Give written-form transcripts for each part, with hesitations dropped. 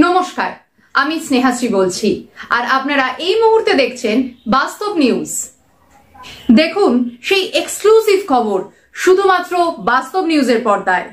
নমস্কার, আমি স্নেহাশ্রী বলছি আর আপনারা এই মুহূর্তে দেখছেন বাস্তব নিউজ। দেখুন সেই এক্সক্লুসিভ খবর শুধুমাত্র বাস্তব নিউজের পর্দায়।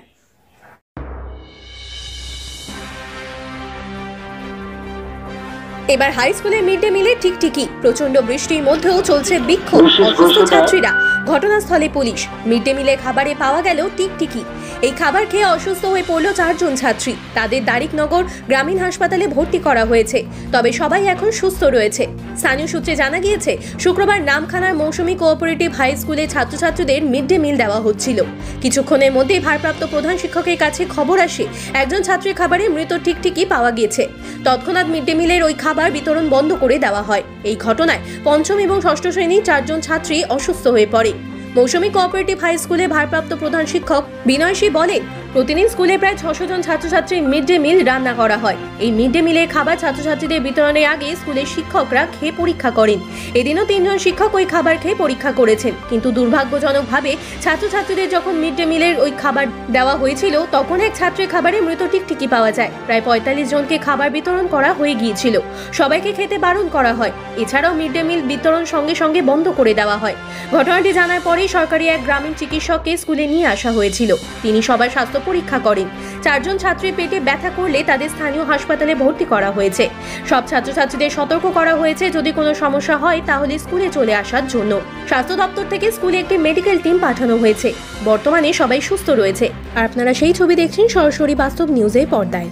এবার হাই স্কুলে মিড ডে মিলে টিকটিকি, প্রচন্ড বৃষ্টির মধ্যেও চলছে বিক্ষোভ, অসুস্থ ছাত্রীরা। ঘটনাস্থলে পুলিশ। মিড ডে মিলে খাবারে পাওয়া গেল টিকটিকি। এই খাবার খেয়ে অসুস্থ হয়ে পড়ল 4 জন ছাত্রী। তাদের দারিকনগর গ্রামীণ হাসপাতালে ভর্তি করা হয়েছে, তবে সবাই এখন সুস্থ রয়েছে। স্থানীয় সূত্রে জানা গিয়েছে, শুক্রবার নামখানার মৌসুমী কোঅপারেটিভ হাই স্কুলে ছাত্রছাত্রীদের মিড ডে মিল দেওয়া হচ্ছিল। কিছুক্ষণের মধ্যেই ভারপ্রাপ্ত প্রধান শিক্ষকের কাছে খবর আসে একজন ছাত্রীর খাবারে মৃত টিকটিকি পাওয়া গিয়েছে। তৎক্ষণাৎ মিড ডে মিলের ওই খাবার বিতরণ বন্ধ করে দেওয়া হয়। এই ঘটনায় পঞ্চম এবং ষষ্ঠ শ্রেণীর 4 জন ছাত্রী অসুস্থ হয়ে পড়ে। মৌসুমী কোঅপারেটিভ হাই স্কুলে ভারপ্রাপ্ত প্রধান শিক্ষক বিনয় সি বলেন, প্রতিদিন স্কুলে প্রায় 600 জন ছাত্রছাত্রীর মিড ডে মিল রান্না করা হয়। এই মিড ডে মিলের খাবার ছাত্রছাত্রীদের বিতরণের আগে স্কুলের শিক্ষকরা খেয়ে পরীক্ষা করেন। এদিনও 3 জন শিক্ষক ওই খাবার খেয়ে পরীক্ষা করেছেন, কিন্তু দুর্ভাগ্যজনকভাবে ছাত্রছাত্রীদের যখন মিড ডে মিলের ওই খাবার দেওয়া হয়েছিল, তখন এক ছাত্রের খাবারে মৃত টিকটিকি পাওয়া যায়। প্রায় 45 জনকে খাবার বিতরণ করা হয়ে গিয়েছিল। সবাইকে খেতে বারণ করা হয়। এছাড়াও মিড ডে মিল বিতরণ সঙ্গে সঙ্গে বন্ধ করে দেওয়া হয়। ঘটনাটি জানার পরেই সরকারি এক গ্রামীণ চিকিৎসককে স্কুলে নিয়ে আসা হয়েছিল। তিনি সবার স্বাস্থ্য পরীক্ষা করেন। 4 জন ছাত্রীর পেটে ব্যথা করলে তাদের স্থানীয় হাসপাতালে ভর্তি করা হয়েছে। সব ছাত্রছাত্রীদের সতর্ক করা হয়েছে, যদি কোনো সমস্যা হয় তাহলে স্কুলে চলে আসার জন্য। স্বাস্থ্য দপ্তর থেকে স্কুলে একটি মেডিকেল টিম পাঠানো হয়েছে। বর্তমানে সবাই সুস্থ রয়েছে। আর আপনারা সেই ছবি দেখছেন সরাসরি বাস্তব নিউজের পর্দায়।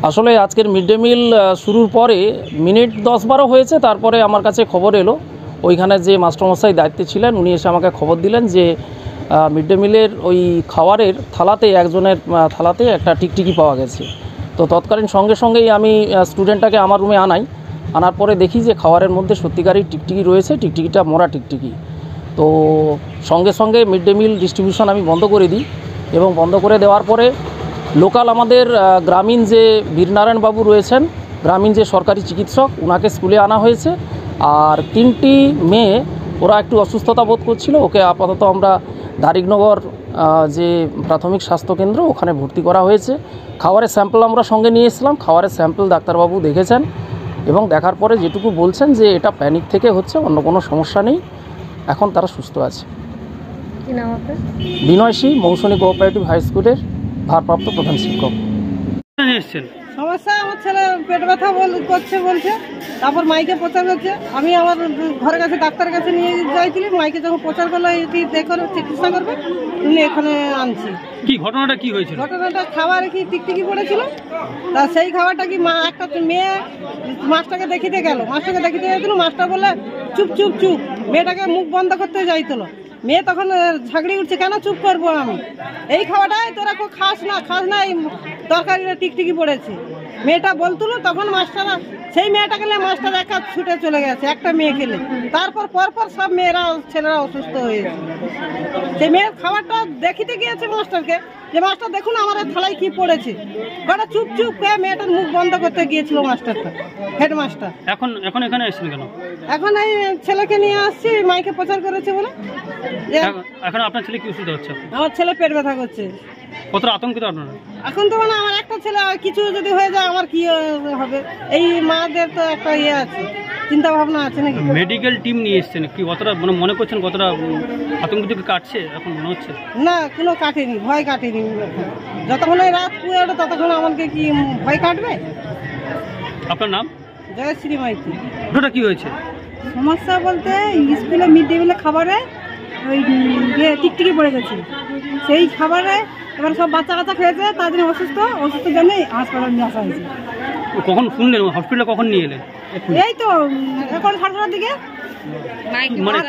আসলে আজকের মিড ডে মিল শুরুর পরে মিনিট 10-12 হয়েছে, তারপরে আমার কাছে খবর এলো, ওইখানে যে মাস্টারমশাই দায়িত্বে ছিলেন উনি এসে আমাকে খবর দিলেন যে মিড ডে মিলের ওই খাবারের থালাতে, একজনের থালাতে একটা টিকটিকি পাওয়া গেছে। তো তৎকালীন সঙ্গে সঙ্গেই আমি স্টুডেন্টটাকে আমার রুমে আনার পরে দেখি যে খাবারের মধ্যে সত্যিকারই টিকটিকি রয়েছে, টিকটিকিটা মরা টিকটিকি। তো সঙ্গে সঙ্গে মিড ডে মিল ডিস্ট্রিবিউশন আমি বন্ধ করে দিই, এবং বন্ধ করে দেওয়ার পরে লোকাল আমাদের গ্রামীণ যে বীরনারায়ণবাবু রয়েছেন, গ্রামীণ যে সরকারি চিকিৎসক, ওনাকে স্কুলে আনা হয়েছে। আর 3টি মেয়ে, ওরা একটু অসুস্থতা বোধ করছিল, ওকে আপাতত আমরা দারিকনগর যে প্রাথমিক স্বাস্থ্যকেন্দ্র ওখানে ভর্তি করা হয়েছে। খাবারের স্যাম্পল আমরা সঙ্গে নিয়ে এসেছিলাম। খাবারের স্যাম্পল ডাক্তারবাবু দেখেছেন এবং দেখার পরে যেটুকু বলছেন যে এটা প্যানিক থেকে হচ্ছে, অন্য কোনো সমস্যা নেই, এখন তারা সুস্থ আছে। বিনয় সি, মৌসুমী কোঅপারেটিভ হাই স্কুলের ভারপ্রাপ্ত প্রধান শিক্ষক। সমস্যা, আমার ছেলে পেট ব্যথা করছে বলছে, তারপর মাইকে প্রচার করছে। আমি আমার ঘরের কাছে ডাক্তারের কাছে নিয়ে যাইছিলি, মাইকে যখন প্রচার করলো এটি দেখো চিকিৎসা করবে, তুমি এখানে আনছি। কি ঘটনাটা কি হয়েছিল? ঘটনাটা খাবারে কি টিকটিকি পড়েছিল, তা সেই খাবারটা কি একটা মেয়ে মাছটাকে দেখিতে গেল, মাছটাকে দেখিতে যাইছিল, মাছটা বলে চুপ চুপ চুপ, মেয়েটাকে মুখ বন্ধ করতে যাইছিল। মেয়ে তখন ঝাগড়ি উঠছে, কেন চুপ করবো আমি, এই খাওয়াটাই তোরা খুব খাস না, এই তরকারিটা টিকটিকি পড়েছে। মেয়েটা বলতুলো, তখন মাস্টাররা সেই মেয়েটাকে নিয়ে মাস্টার একা ছুটে চলে গেছে, একটা মেয়ে খেলে। তারপর পরপর সব মেয়েরা, ছেলেরা অসুস্থ হয়েছে। সেই মেয়ের খাবারটা দেখিতে গিয়েছে মাস্টারকে, যে মাস্টার দেখুন আমার থালায় কি পড়েছে। কটা চুপ চুপ করে মেয়েটার মুখ বন্ধ করতে গিয়েছিল মাস্টারটা, হেডমাস্টার। এখন এখানে এসেছেন কেন? এখন এই ছেলেকে নিয়ে আসছি, মাইকে প্রচার করেছে বলে। এখন আপনার ছেলে কি অসুবিধা হচ্ছে? আমার ছেলে পেট ব্যথা করছে। কতটা আতঙ্কিত আপনারা? এখন তো মানে আমার একটা ছেলে, কিছু যদি হয়ে যায় আমার কি হবে, এই মাদের তো একটা ইয়ে আছে, চিন্তা ভাবনা আছে নাকি। মেডিকেল টিম নিয়ে এসেছেন, কি কতটা মনে করছেন, কতটা আতঙ্কিত কাটছে এখন মনে হচ্ছে? না, কোনো কাটেনি, ভয় কাটেনি। যতক্ষণ রাত পুয়ে ওঠে ততক্ষণ আমাকে কি ভয় কাটবে। আপনার নাম? জয়শ্রী মাইতি। ওটা কি হয়েছে? সমস্যা বলতে স্কুলে মিড ডে মিলের খাবারে ওই টিকটিকি পড়ে গেছে, সেই খাবারে এবার সব বাচ্চা কাচ্চা খেয়েছে, তার জন্য অসুস্থ জন্যই হাসপাতালে নিয়ে আসা হয়েছে। কখন শুনলেন হসপিটালে কখন নিয়ে এলেন? এই তো এখন 7টার দিকে মানে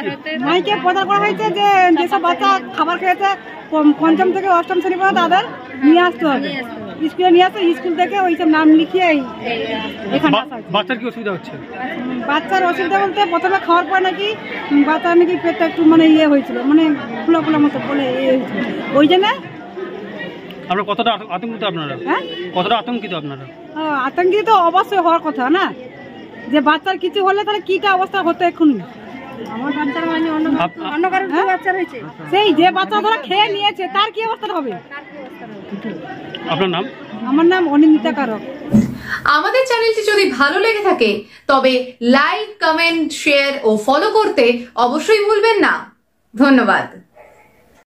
মাইকে প্রচার করা হয়েছে যে যেসব বাচ্চা খাবার খেয়েছে পঞ্চম থেকে অষ্টম শ্রেণী পর্যন্ত তাদের নিয়ে আসতে হবে, স্কুলে নিয়ে আসতে, স্কুল থেকে ওইসব নাম লিখিয়ে এখানে আসা হয়েছে। বাচ্চার কি অসুবিধা হচ্ছে? বাচ্চার অসুবিধা বলতে প্রথমে খাওয়ার পর নাকি বাচ্চার নাকি পেটটা একটু মানে ইয়ে হয়েছিল, মানে ফুলা ফুলা মতো বলে ইয়ে হয়েছিল, ওই জন্য। আপনারা কতটা আতঙ্কিত আপনারা? হ্যাঁ, কতটা আতঙ্কিত আপনারা? আতঙ্কিত তো অবশ্যই হওয়ার কথা না, যে বাচ্চার কিছু হলে তাহলে কিটা অবস্থা হতো এক্ষুনি। আমার বাচ্চার মানে অন্য কারোর বাচ্চা হয়েছে, সেই যে বাচ্চা ধরা খেয়ে নিয়েছে তার কি অবস্থা হবে? আপনার নাম? আমার নাম অনিন্দিতা কারক। আমাদের চ্যানেলটি যদি ভালো লেগে থাকে তবে লাইক, কমেন্ট, শেয়ার ও ফলো করতে অবশ্যই ভুলবেন না। ধন্যবাদ।